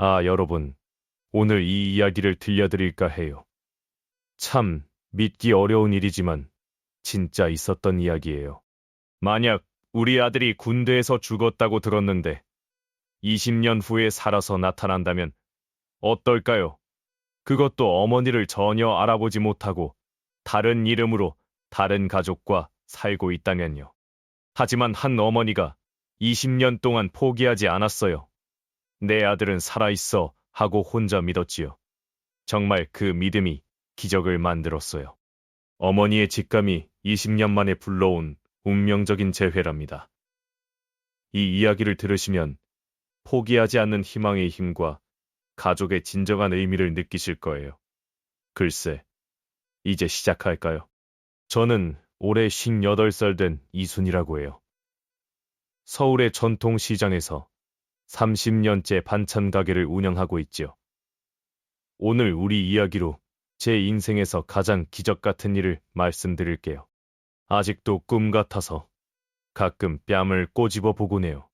여러분, 오늘 이 이야기를 들려드릴까 해요. 참 믿기 어려운 일이지만 진짜 있었던 이야기예요. 만약 우리 아들이 군대에서 죽었다고 들었는데 20년 후에 살아서 나타난다면 어떨까요? 그것도 어머니를 전혀 알아보지 못하고 다른 이름으로 다른 가족과 살고 있다면요. 하지만 한 어머니가 20년 동안 포기하지 않았어요. 내 아들은 살아있어 하고 혼자 믿었지요. 정말 그 믿음이 기적을 만들었어요. 어머니의 직감이 20년 만에 불러온 운명적인 재회랍니다. 이 이야기를 들으시면 포기하지 않는 희망의 힘과 가족의 진정한 의미를 느끼실 거예요. 글쎄, 이제 시작할까요? 저는 올해 58살 된 이순이라고 해요. 서울의 전통시장에서 30년째 반찬 가게를 운영하고 있지요. 오늘 우리 이야기로 제 인생에서 가장 기적 같은 일을 말씀드릴게요. 아직도 꿈 같아서 가끔 뺨을 꼬집어 보곤 해요.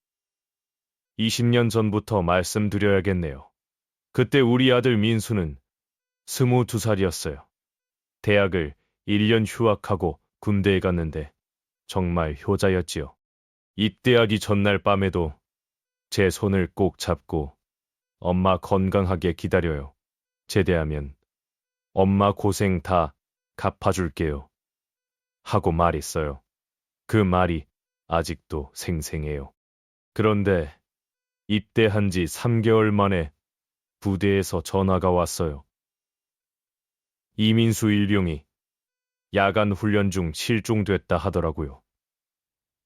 20년 전부터 말씀드려야겠네요. 그때 우리 아들 민수는 22살이었어요. 대학을 1년 휴학하고 군대에 갔는데 정말 효자였지요. 입대하기 전날 밤에도 제 손을 꼭 잡고 엄마 건강하게 기다려요. 제대하면 엄마 고생 다 갚아줄게요. 하고 말했어요. 그 말이 아직도 생생해요. 그런데 입대한 지 3개월 만에 부대에서 전화가 왔어요. 이민수 일병이 야간 훈련 중 실종됐다 하더라고요.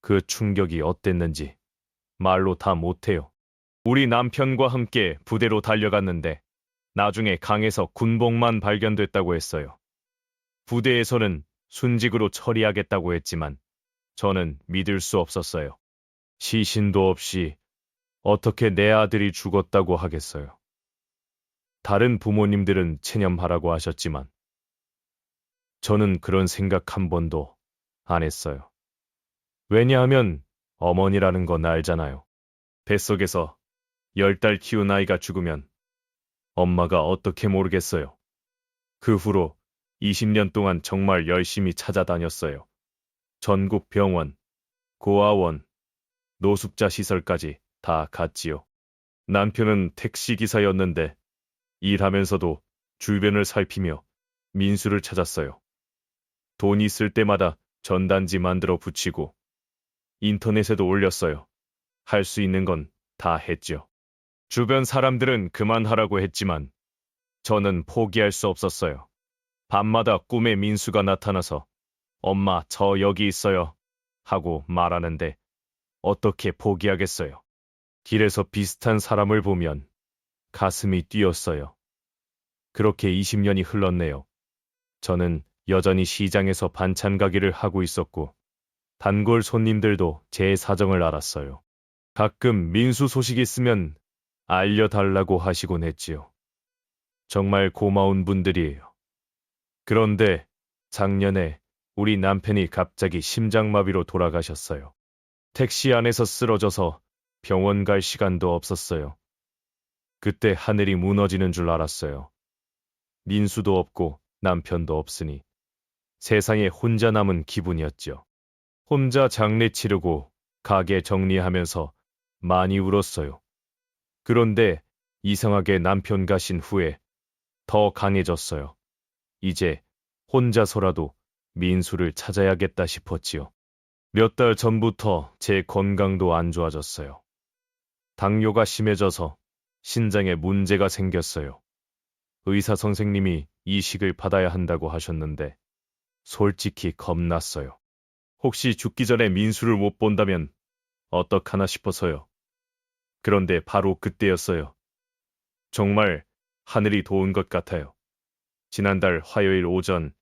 그 충격이 어땠는지 말로 다 못해요. 우리 남편과 함께 부대로 달려갔는데 나중에 강에서 군복만 발견됐다고 했어요. 부대에서는 순직으로 처리하겠다고 했지만 저는 믿을 수 없었어요. 시신도 없이 어떻게 내 아들이 죽었다고 하겠어요. 다른 부모님들은 체념하라고 하셨지만 저는 그런 생각 한 번도 안 했어요. 왜냐하면 어머니라는 건 알잖아요. 뱃속에서 10달 키운 아이가 죽으면 엄마가 어떻게 모르겠어요. 그 후로 20년 동안 정말 열심히 찾아다녔어요. 전국 병원, 고아원, 노숙자 시설까지 다 갔지요. 남편은 택시기사였는데 일하면서도 주변을 살피며 민수를 찾았어요. 돈 있을 때마다 전단지 만들어 붙이고 인터넷에도 올렸어요. 할 수 있는 건 다 했죠. 주변 사람들은 그만하라고 했지만 저는 포기할 수 없었어요. 밤마다 꿈에 민수가 나타나서 엄마 저 여기 있어요 하고 말하는데 어떻게 포기하겠어요. 길에서 비슷한 사람을 보면 가슴이 뛰었어요. 그렇게 20년이 흘렀네요. 저는 여전히 시장에서 반찬 가게를 하고 있었고 단골 손님들도 제 사정을 알았어요. 가끔 민수 소식 있으면 알려달라고 하시곤 했지요. 정말 고마운 분들이에요. 그런데 작년에 우리 남편이 갑자기 심장마비로 돌아가셨어요. 택시 안에서 쓰러져서 병원 갈 시간도 없었어요. 그때 하늘이 무너지는 줄 알았어요. 민수도 없고 남편도 없으니 세상에 혼자 남은 기분이었죠. 혼자 장례 치르고 가게 정리하면서 많이 울었어요. 그런데 이상하게 남편 가신 후에 더 강해졌어요. 이제 혼자서라도 민수를 찾아야겠다 싶었지요. 몇 달 전부터 제 건강도 안 좋아졌어요. 당뇨가 심해져서 신장에 문제가 생겼어요. 의사 선생님이 이식을 받아야 한다고 하셨는데 솔직히 겁났어요. 혹시 죽기 전에 민수를 못 본다면 어떡하나 싶어서요. 그런데 바로 그때였어요. 정말 하늘이 도운 것 같아요. 지난달 화요일 오전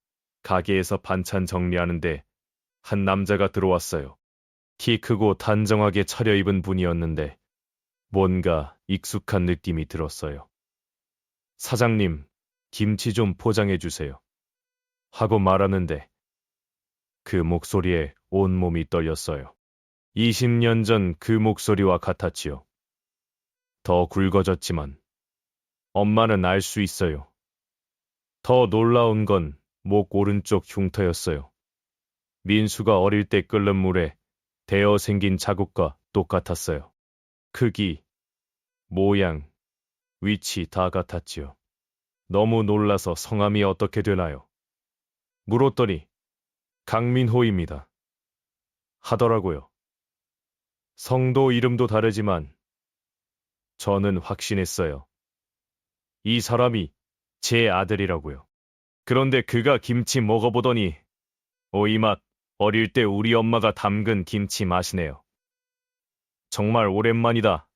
가게에서 반찬 정리하는데 한 남자가 들어왔어요. 키 크고 단정하게 차려입은 분이었는데 뭔가 익숙한 느낌이 들었어요. 사장님, 김치 좀 포장해 주세요. 하고 말하는데 그 목소리에 온몸이 떨렸어요. 20년 전 그 목소리와 같았지요. 더 굵어졌지만 엄마는 알 수 있어요. 더 놀라운 건 목 오른쪽 흉터였어요. 민수가 어릴 때 끓는 물에 데어 생긴 자국과 똑같았어요. 크기, 모양, 위치 다 같았지요. 너무 놀라서 성함이 어떻게 되나요? 물었더니 강민호입니다. 하더라고요. 성도 이름도 다르지만 저는 확신했어요. 이 사람이 제 아들이라고요. 그런데 그가 김치 먹어보더니 이 맛, 어릴 때 우리 엄마가 담근 김치 맛이네요. 정말 오랜만이다.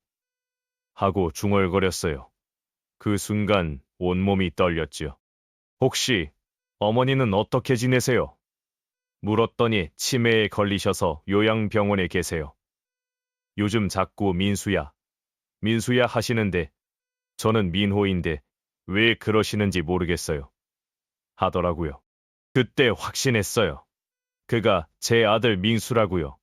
하고 중얼거렸어요. 그 순간 온몸이 떨렸지요. 혹시 어머니는 어떻게 지내세요? 물었더니 치매에 걸리셔서 요양병원에 계세요. 요즘 자꾸 민수야, 민수야 하시는데 저는 민호인데 왜 그러시는지 모르겠어요. 하더라고요. 그때 확신했어요. 그가 제 아들 민수라고요.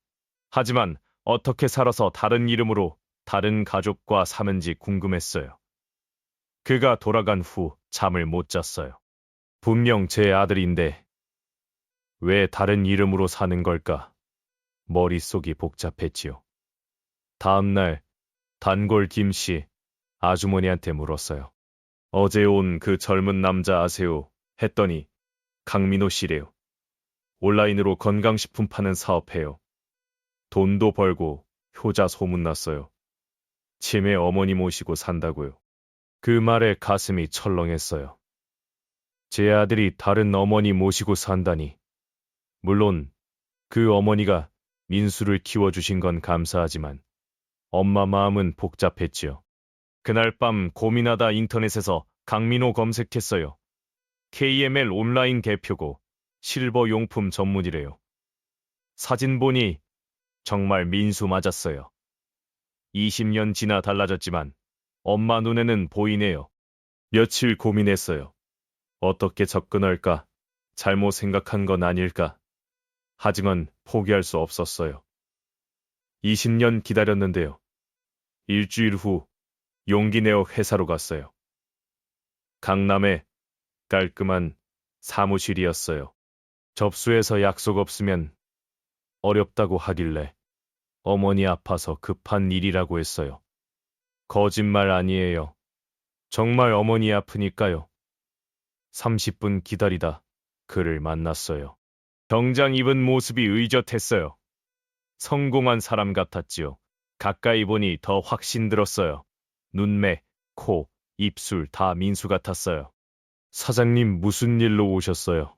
하지만 어떻게 살아서 다른 이름으로 다른 가족과 사는지 궁금했어요. 그가 돌아간 후 잠을 못 잤어요. 분명 제 아들인데 왜 다른 이름으로 사는 걸까? 머릿속이 복잡했지요. 다음 날 단골 김씨 아주머니한테 물었어요. 어제 온 그 젊은 남자 아세요? 했더니 강민호 씨래요. 온라인으로 건강식품 파는 사업해요. 돈도 벌고 효자 소문났어요. 치매 어머니 모시고 산다고요. 그 말에 가슴이 철렁했어요. 제 아들이 다른 어머니 모시고 산다니. 물론 그 어머니가 민수를 키워주신 건 감사하지만 엄마 마음은 복잡했지요. 그날 밤 고민하다 인터넷에서 강민호 검색했어요. KML 온라인 대표고 실버 용품 전문이래요. 사진 보니 정말 민수 맞았어요. 20년 지나 달라졌지만 엄마 눈에는 보이네요. 며칠 고민했어요. 어떻게 접근할까? 잘못 생각한 건 아닐까? 하지만 포기할 수 없었어요. 20년 기다렸는데요. 일주일 후 용기 내어 회사로 갔어요. 강남에 깔끔한 사무실이었어요. 접수해서 약속 없으면 어렵다고 하길래 어머니 아파서 급한 일이라고 했어요. 거짓말 아니에요. 정말 어머니 아프니까요. 30분 기다리다 그를 만났어요. 정장 입은 모습이 의젓했어요. 성공한 사람 같았지요. 가까이 보니 더 확신 들었어요. 눈매, 코, 입술 다 민수 같았어요. 사장님 무슨 일로 오셨어요?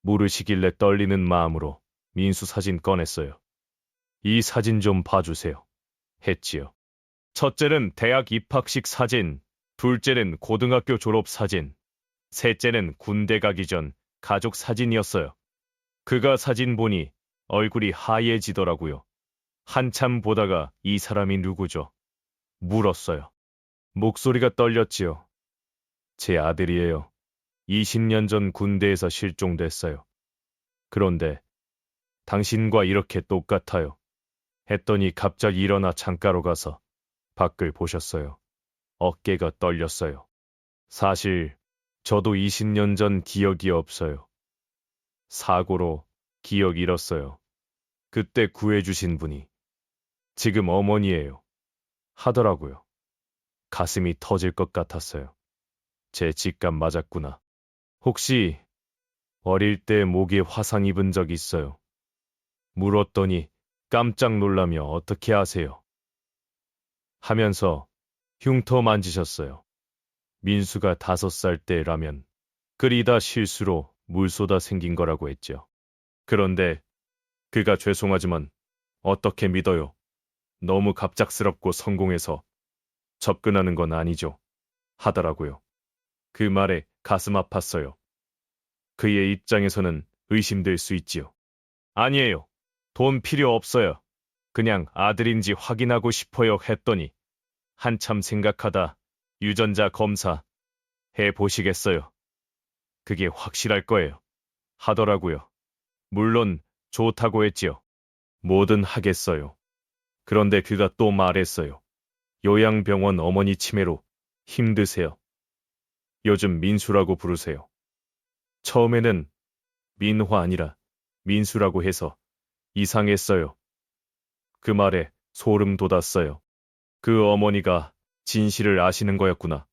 물으시길래 떨리는 마음으로 민수 사진 꺼냈어요. 이 사진 좀 봐주세요. 했지요. 첫째는 대학 입학식 사진, 둘째는 고등학교 졸업 사진, 셋째는 군대 가기 전 가족 사진이었어요. 그가 사진 보니 얼굴이 하얘지더라고요. 한참 보다가 이 사람이 누구죠? 물었어요. 목소리가 떨렸지요. 제 아들이에요. 20년 전 군대에서 실종됐어요. 그런데 당신과 이렇게 똑같아요. 했더니 갑자기 일어나 창가로 가서 밖을 보셨어요. 어깨가 떨렸어요. 사실 저도 20년 전 기억이 없어요. 사고로 기억 잃었어요. 그때 구해주신 분이 지금 어머니예요. 하더라고요. 가슴이 터질 것 같았어요. 제 직감 맞았구나. 혹시 어릴 때 목에 화상 입은 적 있어요? 물었더니 깜짝 놀라며 어떻게 아세요? 하면서 흉터 만지셨어요. 민수가 5살 때 라면 끓이다 실수로 물 쏟아 생긴 거라고 했죠. 그런데 그가 죄송하지만 어떻게 믿어요? 너무 갑작스럽고 성공해서 접근하는 건 아니죠. 하더라고요. 그 말에 가슴 아팠어요. 그의 입장에서는 의심될 수 있지요. 아니에요. 돈 필요 없어요. 그냥 아들인지 확인하고 싶어요 했더니 한참 생각하다 유전자 검사 해보시겠어요? 그게 확실할 거예요. 하더라고요. 물론 좋다고 했지요. 뭐든 하겠어요. 그런데 그가 또 말했어요. 요양병원 어머니 치매로 힘드세요. 요즘 민수라고 부르세요. 처음에는 민화 아니라 민수라고 해서 이상했어요. 그 말에 소름 돋았어요. 그 어머니가 진실을 아시는 거였구나.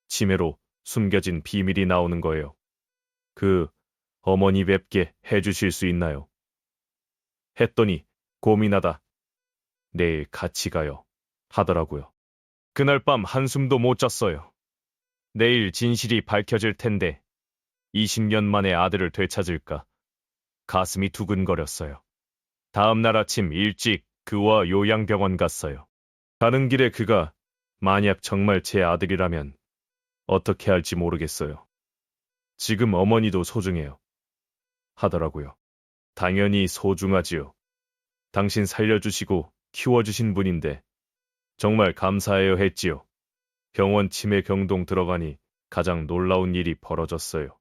치매로 숨겨진 비밀이 나오는 거예요. 그 어머니 뵙게 해주실 수 있나요? 했더니 고민하다 내일 같이 가요 하더라고요. 그날 밤 한숨도 못 잤어요. 내일 진실이 밝혀질 텐데 20년 만에 아들을 되찾을까 가슴이 두근거렸어요. 다음 날 아침 일찍 그와 요양병원 갔어요. 가는 길에 그가 만약 정말 제 아들이라면 어떻게 할지 모르겠어요. 지금 어머니도 소중해요. 하더라고요. 당연히 소중하지요. 당신 살려주시고 키워주신 분인데 정말 감사해요 했지요. 병원 치매 경동 들어가니 가장 놀라운 일이 벌어졌어요.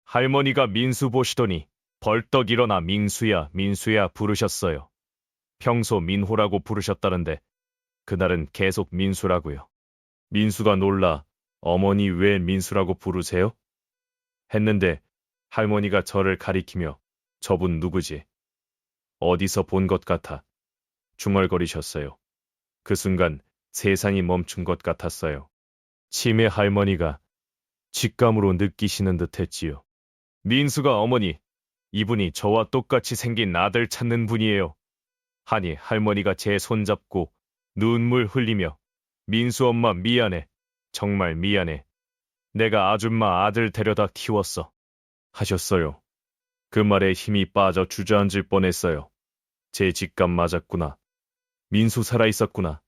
할머니가 민수 보시더니 벌떡 일어나 민수야, 민수야 부르셨어요. 평소 민호라고 부르셨다는데 그날은 계속 민수라고요. 민수가 놀라 어머니 왜 민수라고 부르세요? 했는데 할머니가 저를 가리키며 저분 누구지? 어디서 본 것 같아. 중얼거리셨어요. 그 순간 세상이 멈춘 것 같았어요. 치매 할머니가 직감으로 느끼시는 듯 했지요. 민수가 어머니, 이분이 저와 똑같이 생긴 아들 찾는 분이에요. 하니 할머니가 제 손잡고 눈물 흘리며 민수 엄마 미안해. 정말 미안해. 내가 아줌마 아들 데려다 키웠어. 하셨어요. 그 말에 힘이 빠져 주저앉을 뻔했어요. 제 직감 맞았구나. 민수 살아있었구나.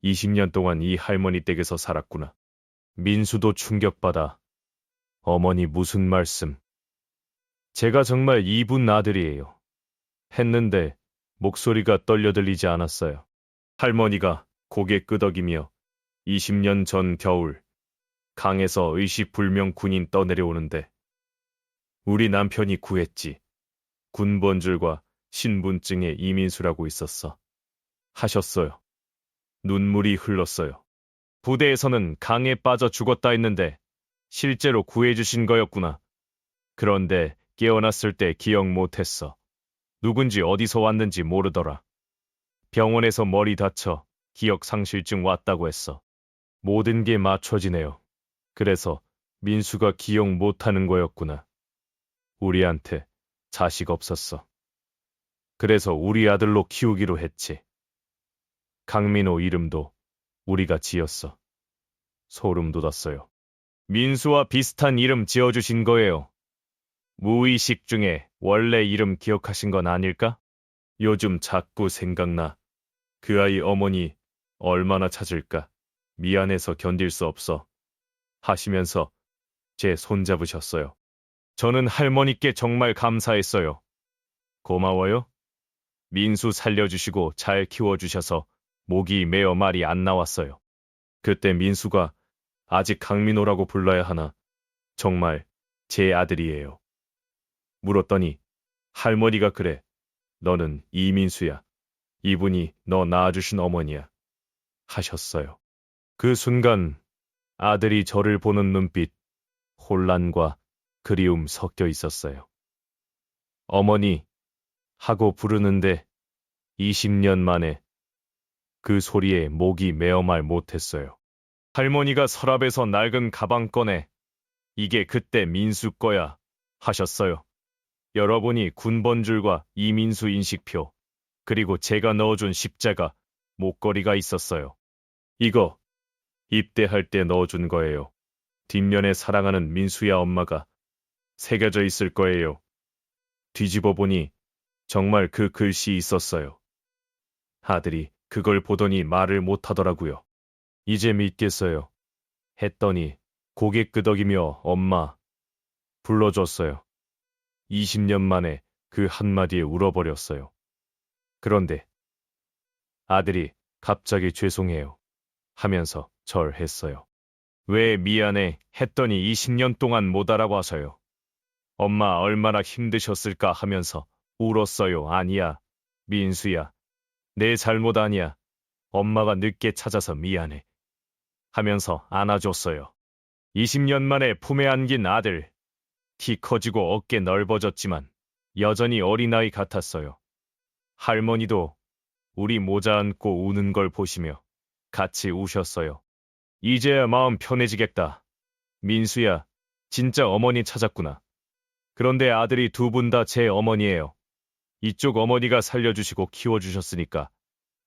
20년 동안 이 할머니 댁에서 살았구나. 민수도 충격받아. 어머니 무슨 말씀? 제가 정말 이분 아들이에요. 했는데 목소리가 떨려 들리지 않았어요. 할머니가 고개 끄덕이며 20년 전 겨울 강에서 의식불명 군인 떠내려오는데 우리 남편이 구했지. 군번줄과 신분증에 이민수라고 있었어. 하셨어요. 눈물이 흘렀어요. 부대에서는 강에 빠져 죽었다 했는데 실제로 구해주신 거였구나. 그런데 깨어났을 때 기억 못했어. 누군지 어디서 왔는지 모르더라. 병원에서 머리 다쳐 기억 상실증 왔다고 했어. 모든 게 맞춰지네요. 그래서 민수가 기억 못하는 거였구나. 우리한테 자식 없었어. 그래서 우리 아들로 키우기로 했지. 강민호 이름도 우리가 지었어. 소름 돋았어요. 민수와 비슷한 이름 지어주신 거예요. 무의식 중에 원래 이름 기억하신 건 아닐까? 요즘 자꾸 생각나. 그 아이 어머니 얼마나 찾을까? 미안해서 견딜 수 없어. 하시면서 제 손 잡으셨어요. 저는 할머니께 정말 감사했어요. 고마워요. 민수 살려주시고 잘 키워주셔서 목이 메어 말이 안 나왔어요. 그때 민수가 아직 강민호라고 불러야 하나? 정말 제 아들이에요. 물었더니 할머니가 그래. 너는 이민수야. 이분이 너 낳아주신 어머니야. 하셨어요. 그 순간 아들이 저를 보는 눈빛, 혼란과 그리움 섞여 있었어요. 어머니 하고 부르는데 20년 만에 그 소리에 목이 메어 말 못했어요. 할머니가 서랍에서 낡은 가방 꺼내 이게 그때 민수 거야 하셨어요. 여러분이 군번줄과 이민수 인식표 그리고 제가 넣어준 십자가 목걸이가 있었어요. 이거 입대할 때 넣어준 거예요. 뒷면에 사랑하는 민수야 엄마가 새겨져 있을 거예요. 뒤집어 보니 정말 그 글씨 있었어요. 아들이 그걸 보더니 말을 못하더라고요. 이제 믿겠어요. 했더니 고개 끄덕이며 엄마 불러줬어요. 20년 만에 그 한마디에 울어버렸어요. 그런데 아들이 갑자기 죄송해요 하면서 절했어요. 왜 미안해 했더니 20년 동안 못 알아봐서요. 엄마 얼마나 힘드셨을까 하면서 울었어요. 아니야, 민수야. 내 잘못 아니야. 엄마가 늦게 찾아서 미안해. 하면서 안아줬어요. 20년 만에 품에 안긴 아들. 키 커지고 어깨 넓어졌지만 여전히 어린아이 같았어요. 할머니도 우리 모자 안고 우는 걸 보시며 같이 우셨어요. 이제야 마음 편해지겠다. 민수야, 진짜 어머니 찾았구나. 그런데 아들이 두 분 다 제 어머니예요. 이쪽 어머니가 살려주시고 키워주셨으니까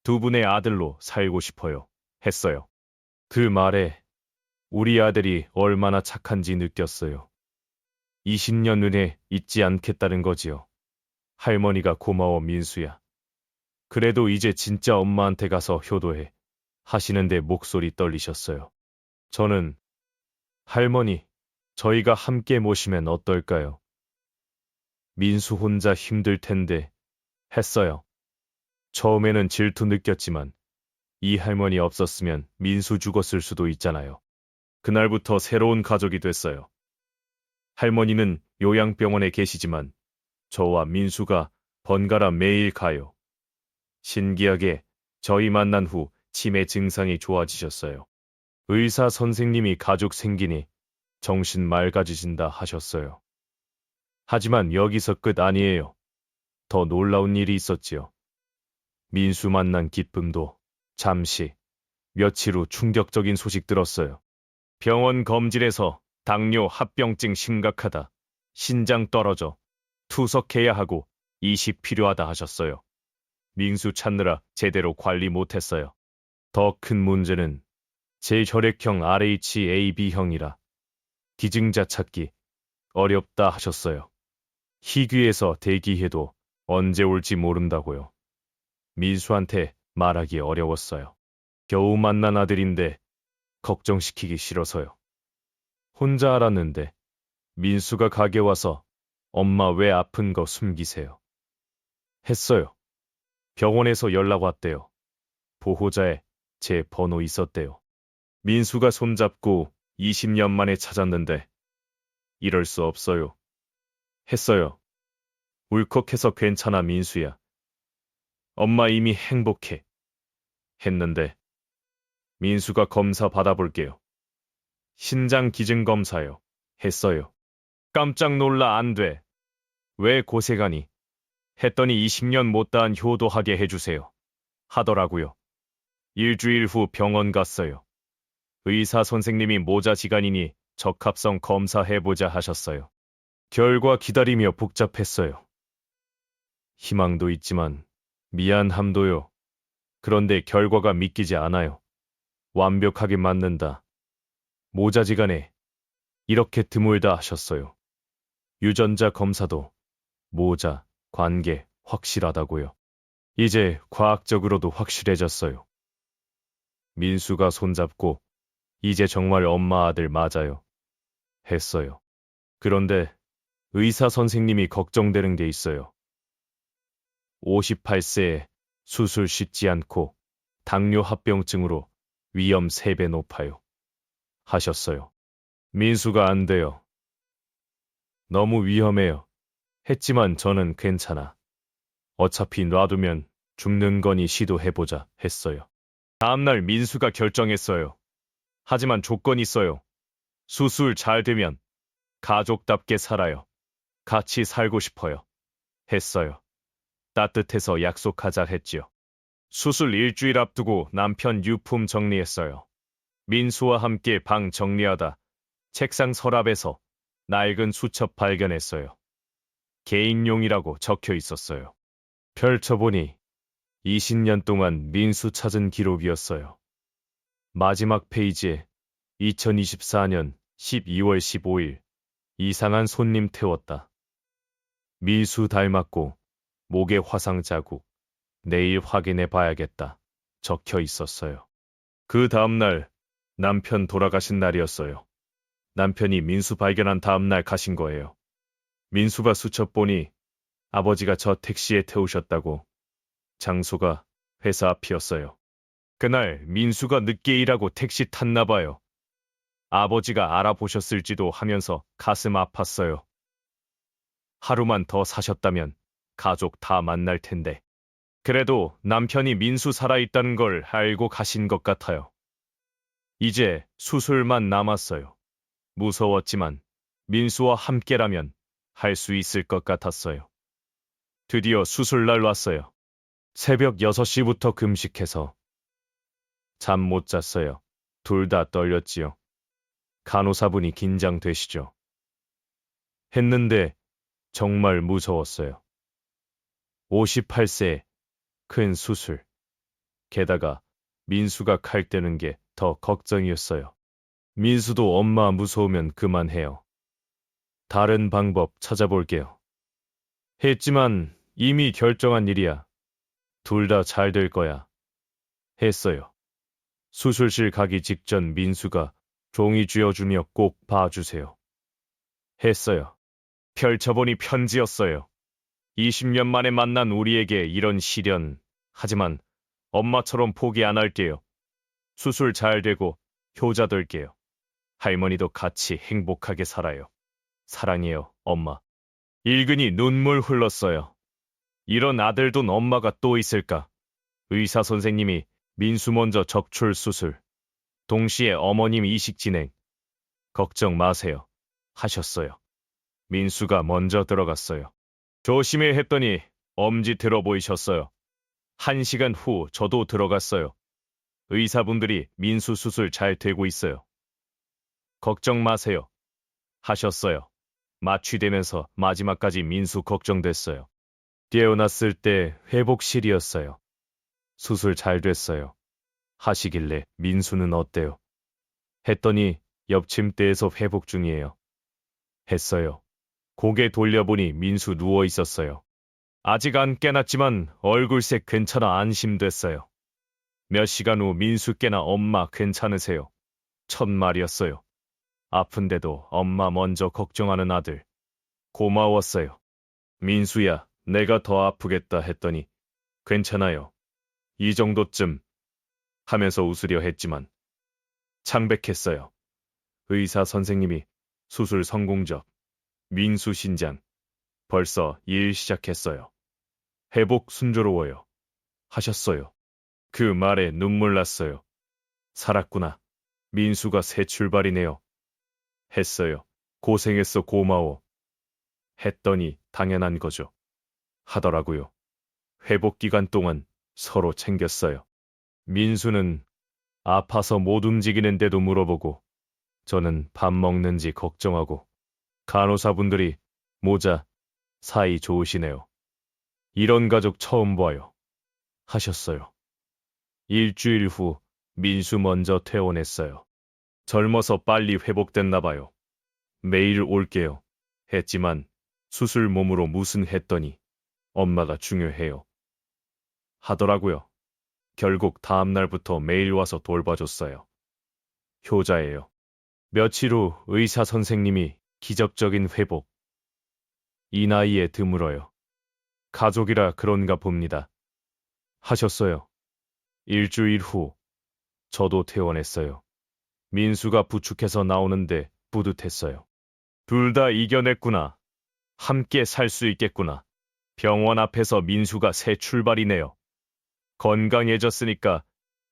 두 분의 아들로 살고 싶어요. 했어요. 그 말에 우리 아들이 얼마나 착한지 느꼈어요. 20년 은혜 잊지 않겠다는 거지요. 할머니가 고마워 민수야. 그래도 이제 진짜 엄마한테 가서 효도해. 하시는데 목소리 떨리셨어요. 저는 할머니, 저희가 함께 모시면 어떨까요? 민수 혼자 힘들 텐데 했어요. 처음에는 질투 느꼈지만 이 할머니 없었으면 민수 죽었을 수도 있잖아요. 그날부터 새로운 가족이 됐어요. 할머니는 요양병원에 계시지만 저와 민수가 번갈아 매일 가요. 신기하게 저희 만난 후 치매 증상이 좋아지셨어요. 의사 선생님이 가족 생기니 정신 맑아지신다 하셨어요. 하지만 여기서 끝 아니에요. 더 놀라운 일이 있었지요. 민수 만난 기쁨도 잠시, 며칠 후 충격적인 소식 들었어요. 병원 검진에서 당뇨 합병증 심각하다. 신장 떨어져. 투석해야 하고 이식 필요하다 하셨어요. 민수 찾느라 제대로 관리 못했어요. 더 큰 문제는 제 혈액형 RHAB형이라 기증자 찾기 어렵다 하셨어요. 희귀해서 대기해도 언제 올지 모른다고요. 민수한테 말하기 어려웠어요. 겨우 만난 아들인데 걱정시키기 싫어서요. 혼자 알았는데 민수가 가게 와서 엄마 왜 아픈 거 숨기세요? 했어요. 병원에서 연락 왔대요. 보호자에 제 번호 있었대요. 민수가 손잡고 20년 만에 찾았는데 이럴 수 없어요. 했어요. 울컥해서 괜찮아 민수야. 엄마 이미 행복해. 했는데 민수가 검사 받아볼게요. 신장 기증 검사요. 했어요. 깜짝 놀라 안 돼. 왜 고세가니? 했더니 20년 못다한 효도하게 해주세요. 하더라고요. 일주일 후 병원 갔어요. 의사 선생님이 모자지간이니 적합성 검사해보자 하셨어요. 결과 기다리며 복잡했어요. 희망도 있지만 미안함도요. 그런데 결과가 믿기지 않아요. 완벽하게 맞는다. 모자지간에 이렇게 드물다 하셨어요. 유전자 검사도 모자, 관계 확실하다고요. 이제 과학적으로도 확실해졌어요. 민수가 손잡고 이제 정말 엄마 아들 맞아요. 했어요. 그런데 의사 선생님이 걱정되는 게 있어요. 58세에 수술 쉽지 않고 당뇨 합병증으로 위험 3배 높아요. 하셨어요. 민수가 안 돼요. 너무 위험해요. 했지만 저는 괜찮아. 어차피 놔두면 죽는 거니 시도해보자 했어요. 다음날 민수가 결정했어요. 하지만 조건이 있어요. 수술 잘 되면 가족답게 살아요. 같이 살고 싶어요. 했어요. 따뜻해서 약속하자 했지요. 수술 일주일 앞두고 남편 유품 정리했어요. 민수와 함께 방 정리하다 책상 서랍에서 낡은 수첩 발견했어요. 개인용이라고 적혀 있었어요. 펼쳐보니 20년 동안 민수 찾은 기록이었어요. 마지막 페이지에 2024년 12월 15일 이상한 손님 태웠다. 미수 닮았고 목에 화상 자국, 내일 확인해 봐야겠다. 적혀 있었어요. 그 다음날 남편 돌아가신 날이었어요. 남편이 민수 발견한 다음날 가신 거예요. 민수가 수첩 보니 아버지가 저 택시에 태우셨다고. 장소가 회사 앞이었어요. 그날 민수가 늦게 일하고 택시 탔나 봐요. 아버지가 알아보셨을지도 하면서 가슴 아팠어요. 하루만 더 사셨다면 가족 다 만날 텐데. 그래도 남편이 민수 살아있다는 걸 알고 가신 것 같아요. 이제 수술만 남았어요. 무서웠지만 민수와 함께라면 할 수 있을 것 같았어요. 드디어 수술날 왔어요. 새벽 6시부터 금식해서 잠 못 잤어요. 둘 다 떨렸지요. 간호사분이 긴장되시죠. 했는데 정말 무서웠어요. 58세 큰 수술. 게다가 민수가 칼 떼는 게 더 걱정이었어요. 민수도 엄마 무서우면 그만해요. 다른 방법 찾아볼게요. 했지만 이미 결정한 일이야. 둘 다 잘 될 거야. 했어요. 수술실 가기 직전 민수가 종이 쥐어주며 꼭 봐주세요. 했어요. 펼쳐보니 편지였어요. 20년 만에 만난 우리에게 이런 시련. 하지만 엄마처럼 포기 안 할게요. 수술 잘 되고 효자 될게요. 할머니도 같이 행복하게 살아요. 사랑해요, 엄마. 읽으니 눈물 흘렀어요. 이런 아들돈 엄마가 또 있을까? 의사 선생님이 민수 먼저 적출 수술. 동시에 어머님 이식 진행. 걱정 마세요. 하셨어요. 민수가 먼저 들어갔어요. 조심해 했더니 엄지 들어 보이셨어요. 1시간 후 저도 들어갔어요. 의사분들이 민수 수술 잘 되고 있어요. 걱정 마세요. 하셨어요. 마취되면서 마지막까지 민수 걱정됐어요. 깨어났을 때 회복실이었어요. 수술 잘 됐어요. 하시길래 민수는 어때요? 했더니 옆 침대에서 회복 중이에요. 했어요. 고개 돌려보니 민수 누워 있었어요. 아직 안 깨났지만 얼굴색 괜찮아 안심됐어요. 몇 시간 후 민수 깨나 엄마 괜찮으세요? 첫 말이었어요. 아픈데도 엄마 먼저 걱정하는 아들. 고마웠어요. 민수야, 내가 더 아프겠다 했더니 괜찮아요. 이 정도쯤 하면서 웃으려 했지만 창백했어요. 의사 선생님이 수술 성공적. 민수 신장. 벌써 일 시작했어요. 회복 순조로워요. 하셨어요. 그 말에 눈물 났어요. 살았구나. 민수가 새 출발이네요. 했어요. 고생했어 고마워. 했더니 당연한 거죠. 하더라고요. 회복 기간 동안 서로 챙겼어요. 민수는 아파서 못 움직이는데도 물어보고 저는 밥 먹는지 걱정하고 간호사분들이 모자 사이 좋으시네요. 이런 가족 처음 봐요. 하셨어요. 일주일 후 민수 먼저 퇴원했어요. 젊어서 빨리 회복됐나 봐요. 매일 올게요. 했지만 수술 몸으로 무슨 했더니 엄마가 중요해요. 하더라고요. 결국 다음 날부터 매일 와서 돌봐줬어요. 효자예요. 며칠 후 의사 선생님이 기적적인 회복. 이 나이에 드물어요. 가족이라 그런가 봅니다. 하셨어요. 일주일 후 저도 퇴원했어요. 민수가 부축해서 나오는데 뿌듯했어요. 둘 다 이겨냈구나. 함께 살 수 있겠구나. 병원 앞에서 민수가 새 출발이네요. 건강해졌으니까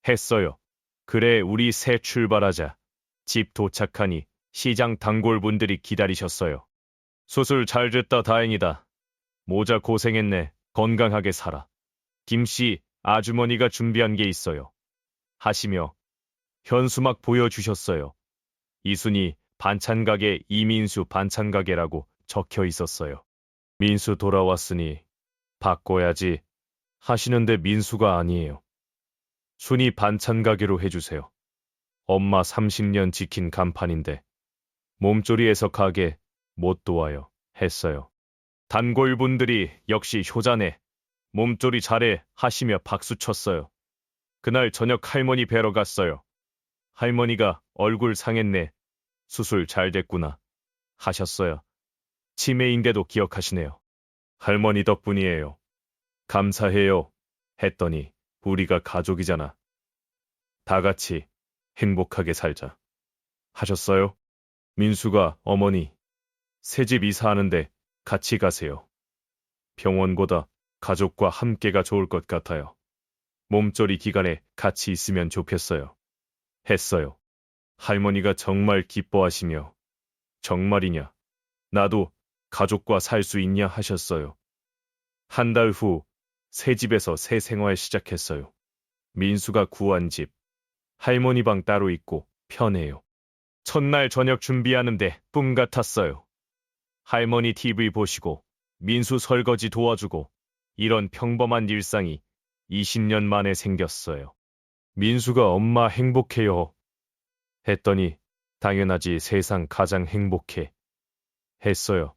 했어요. 그래 우리 새 출발하자. 집 도착하니 시장 단골분들이 기다리셨어요. 수술 잘 됐다 다행이다. 모자 고생했네. 건강하게 살아. 김씨 아주머니가 준비한 게 있어요. 하시며 현수막 보여주셨어요. 이순이 반찬가게 이민수 반찬가게라고 적혀 있었어요. 민수 돌아왔으니 바꿔야지 하시는데 민수가 아니에요. 순이 반찬가게로 해주세요. 엄마 30년 지킨 간판인데 몸조리에서 가게 못 도와요. 했어요. 단골분들이 역시 효자네. 몸조리 잘해 하시며 박수 쳤어요. 그날 저녁 할머니 뵈러 갔어요. 할머니가 얼굴 상했네. 수술 잘 됐구나. 하셨어요. 치매인데도 기억하시네요. 할머니 덕분이에요. 감사해요. 했더니 우리가 가족이잖아. 다 같이 행복하게 살자. 하셨어요. 민수가 어머니 새집 이사하는데 같이 가세요. 병원보다 가족과 함께가 좋을 것 같아요. 몸조리 기간에 같이 있으면 좋겠어요. 했어요. 할머니가 정말 기뻐하시며 정말이냐? 나도 가족과 살 수 있냐 하셨어요. 한 달 후 새 집에서 새 생활 시작했어요. 민수가 구한 집, 할머니 방 따로 있고 편해요. 첫날 저녁 준비하는데 꿈 같았어요. 할머니 TV 보시고 민수 설거지 도와주고 이런 평범한 일상이 20년 만에 생겼어요. 민수가 엄마 행복해요 했더니 당연하지 세상 가장 행복해 했어요.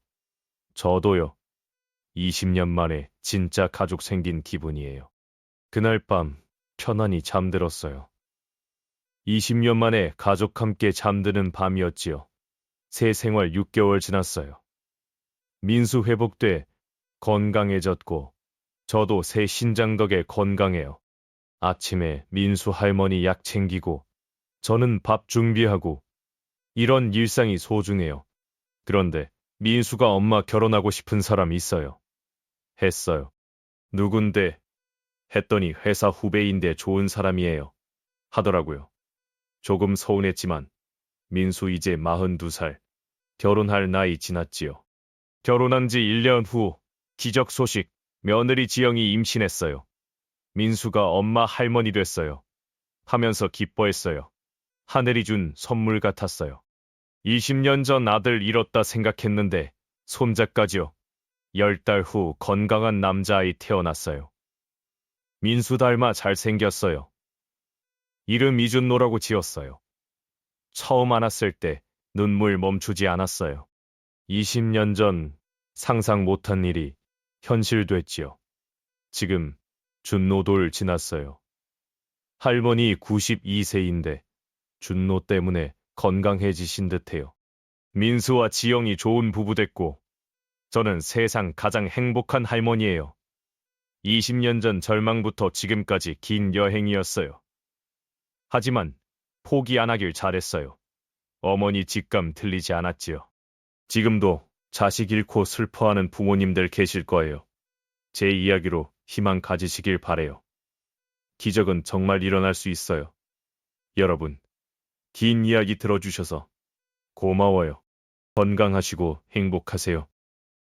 저도요. 20년 만에 진짜 가족 생긴 기분이에요. 그날 밤 편안히 잠들었어요. 20년 만에 가족 함께 잠드는 밤이었지요. 새 생활 6개월 지났어요. 민수 회복돼 건강해졌고 저도 새 신장 덕에 건강해요. 아침에 민수 할머니 약 챙기고 저는 밥 준비하고 이런 일상이 소중해요. 그런데 민수가 엄마 결혼하고 싶은 사람 있어요. 했어요. 누군데? 했더니 회사 후배인데 좋은 사람이에요. 하더라고요. 조금 서운했지만 민수 이제 42살. 결혼할 나이 지났지요. 결혼한 지 1년 후 기적 소식 며느리 지영이 임신했어요. 민수가 엄마 할머니 됐어요. 하면서 기뻐했어요. 하늘이 준 선물 같았어요. 20년 전 아들 잃었다 생각했는데 손자까지요. 10달 후 건강한 남자아이 태어났어요. 민수 닮아 잘생겼어요. 이름 이준노라고 지었어요. 처음 안았을 때 눈물 멈추지 않았어요. 20년 전 상상 못한 일이 현실됐지요. 지금 준노돌 지났어요. 할머니 92세인데 준노 때문에 건강해지신 듯해요. 민수와 지영이 좋은 부부 됐고 저는 세상 가장 행복한 할머니예요. 20년 전 절망부터 지금까지 긴 여행이었어요. 하지만 포기 안 하길 잘했어요. 어머니 직감 틀리지 않았지요. 지금도 자식 잃고 슬퍼하는 부모님들 계실 거예요. 제 이야기로 희망 가지시길 바래요. 기적은 정말 일어날 수 있어요. 여러분, 긴 이야기 들어주셔서 고마워요. 건강하시고 행복하세요.